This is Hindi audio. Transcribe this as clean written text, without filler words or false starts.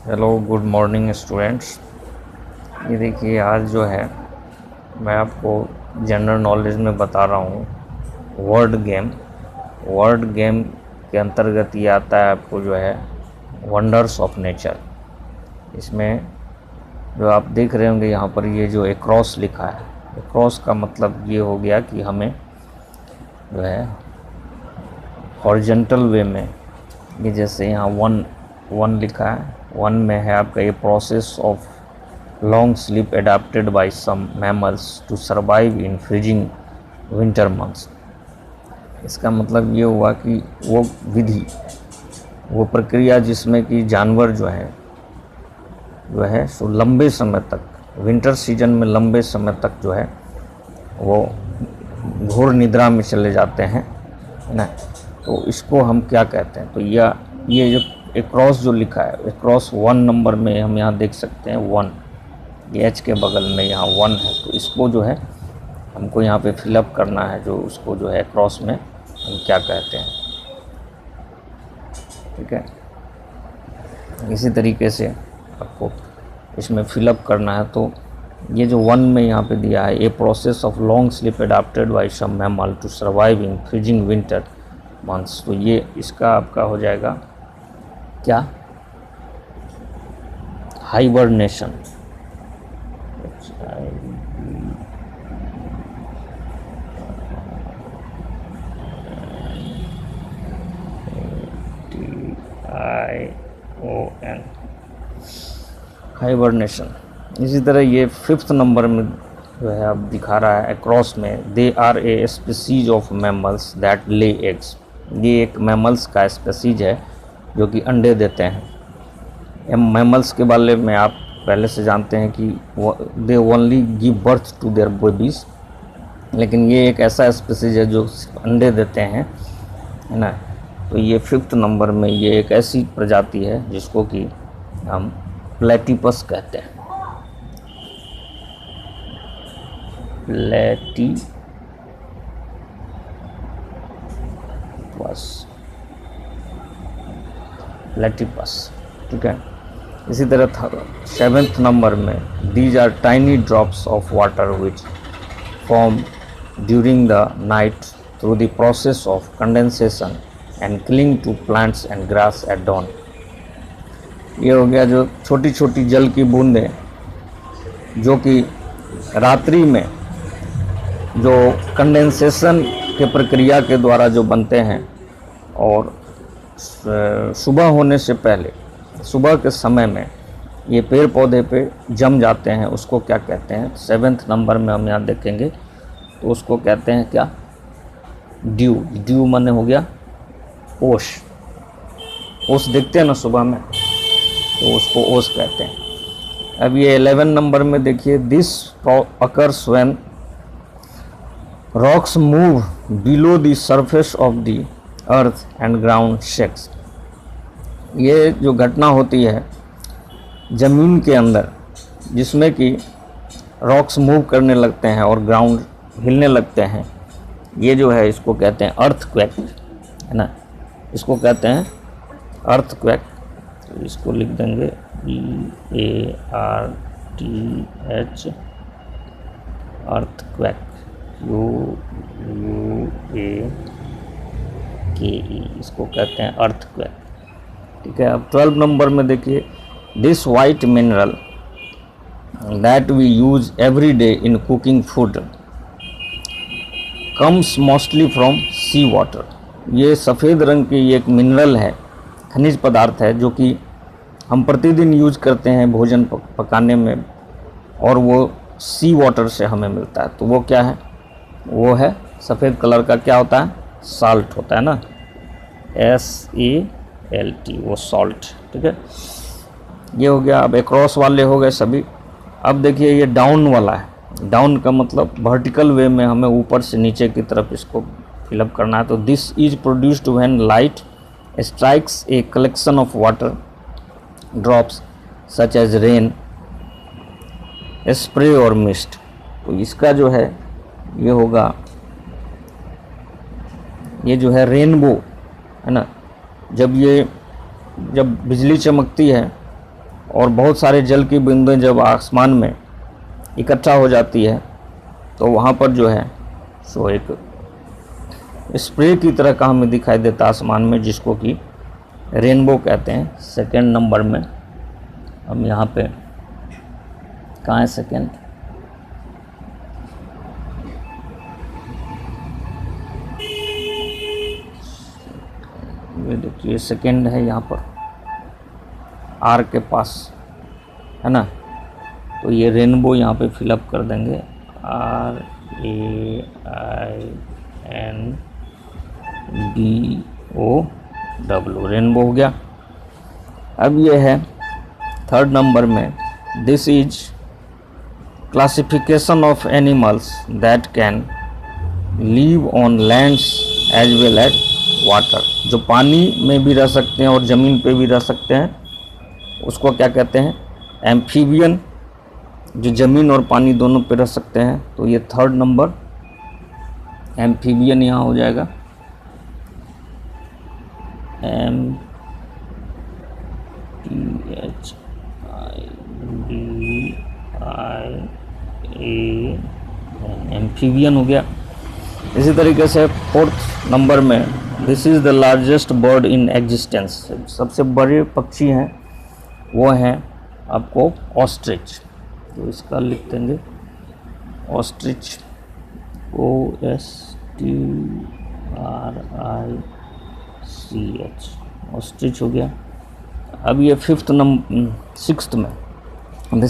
Hello good morning students. ये देखिए आज जो है मैं आपको जनरल नॉलेज में बता रहा हूँ वर्ड गेम के अंतर्गत ये आता है आपको जो है वंडर्स ऑफ नेचर। इसमें जो आप देख रहे होंगे यहाँ पर ये जो एक्रॉस लिखा है, एक्रॉस का मतलब ये हो गया कि हमें जो है हॉरिजॉन्टल वे में, ये जैसे यहाँ वन लिखा है, वन में है आपका ये process of long sleep adapted by some mammals to survive in freezing winter months. इसका मतलब ये हुआ कि वो विधि, वो प्रक्रिया जिसमें कि जानवर जो है सो लंबे समय तक विंटर सीजन में लंबे समय तक जो है वो घोर निद्रा में चले जाते हैं, है ना। तो इसको हम क्या कहते हैं, तो ये जो एक्रॉस जो लिखा है, एक्रॉस 1 नंबर में हम यहाँ देख सकते हैं 1, ये एच के बगल में यहाँ 1 है। तो इसको जो है हमको यहाँ पे फिलअप करना है, जो उसको जो है एक्रॉस में हम क्या कहते हैं, ठीक है। इसी तरीके से आपको इसमें फिलअप करना है। तो ये जो 1 में यहाँ पे दिया है, a process of long sleep adapted by some mammal to survive in freezing winter months, तो ये इसका आपका हो जाएगा क्या, हाइबरनेशन। TION, hibernation. इसी तरह ये 5th नंबर में जो है अब दिखा रहा है अक्रॉस में, they are a species of mammals that lay eggs. ये एक मैमल्स का स्पीसीज है जो कि अंडे देते हैं। मैमल्स के बारे में आप पहले से जानते हैं कि they only give birth to their babies, लेकिन ये एक ऐसा स्पीसीज है जो अंडे देते हैं, है ना। तो ये 5th नंबर में ये एक ऐसी प्रजाति है जिसको कि हम प्लेटिपस कहते हैं, प्लेटिपस, ठीक है। इसी तरह 7th नंबर में, these are tiny drops of water which form during the night through the process of condensation and cling to plants and grass at dawn. ये हो गया जो छोटी छोटी जल की बूंदें जो कि रात्रि में जो कंडेंसेशन के प्रक्रिया के द्वारा जो बनते हैं और सुबह होने से पहले, सुबह के समय में ये पेड़ पौधे पे जम जाते हैं, उसको क्या कहते हैं। 7th नंबर में हम यहाँ देखेंगे तो उसको कहते हैं क्या, ड्यू। ड्यू माने हो गया ओश। ओस देखते हैं ना सुबह में, तो उसको ओस कहते हैं। अब ये 11 नंबर में देखिए, this occurs when rocks move below the surface of the earth and ground shakes. ये जो घटना होती है ज़मीन के अंदर, जिसमें कि रॉक्स मूव करने लगते हैं और ग्राउंड हिलने लगते हैं, ये जो है इसको कहते हैं अर्थक्वेक, है ना। इसको कहते हैं अर्थक्वेक। तो इसको लिख देंगे EARTH, अर्थक्वेक, UUAKE, इसको कहते हैं अर्थक्वेक, ठीक है। अब 12 नंबर में देखिए, this white mineral that we use every day in cooking food comes mostly from sea water. ये सफ़ेद रंग की एक मिनरल है, खनिज पदार्थ है जो कि हम प्रतिदिन यूज करते हैं भोजन पकाने में, और वो सी वाटर से हमें मिलता है। तो वो क्या है, वो है सफ़ेद कलर का, क्या होता है, साल्ट होता है ना, SALT, वो सॉल्ट, ठीक है। ये हो गया। अब एक्रॉस वाले हो गए सभी। अब देखिए ये डाउन वाला है। डाउन का मतलब वर्टिकल वे में हमें ऊपर से नीचे की तरफ इसको फिलअप करना है। तो this is produced when light strikes a collection of water drops such as rain, spray और मिस्ट। तो इसका जो है ये होगा, ये जो है रेनबो, है ना। जब बिजली चमकती है और बहुत सारे जल की बूंदें जब आसमान में इकट्ठा हो जाती है तो वहाँ पर जो है सो एक स्प्रे की तरह का हमें दिखाई देता है आसमान में, जिसको कि रेनबो कहते हैं। सेकंड नंबर में हम यहाँ पे, कहाँ है सेकंड, ये देखिए सेकंड है यहाँ पर आर के पास, है ना। तो ये रेनबो यहाँ पे फिलअप कर देंगे, RAINBOW, रेनबो हो गया। अब ये है थर्ड नंबर में, this is classification of animals that can live on lands as well as water, जो पानी में भी रह सकते हैं और ज़मीन पे भी रह सकते हैं, उसको क्या कहते हैं, एम्फीबियन, जो ज़मीन और पानी दोनों पे रह सकते हैं। तो ये थर्ड नंबर एम्फीबियन यहाँ हो जाएगा, एम्फीबियन हो गया। इसी तरीके से फोर्थ नंबर में, this is the largest bird in existence, सबसे बड़े पक्षी हैं वो हैं आपको ऑस्ट्रिच। तो इसका लिख देंगे ऑस्ट्रिच, OSTRICH, ऑस्ट्रिच हो गया। अब ये सिक्स्थ में, दिस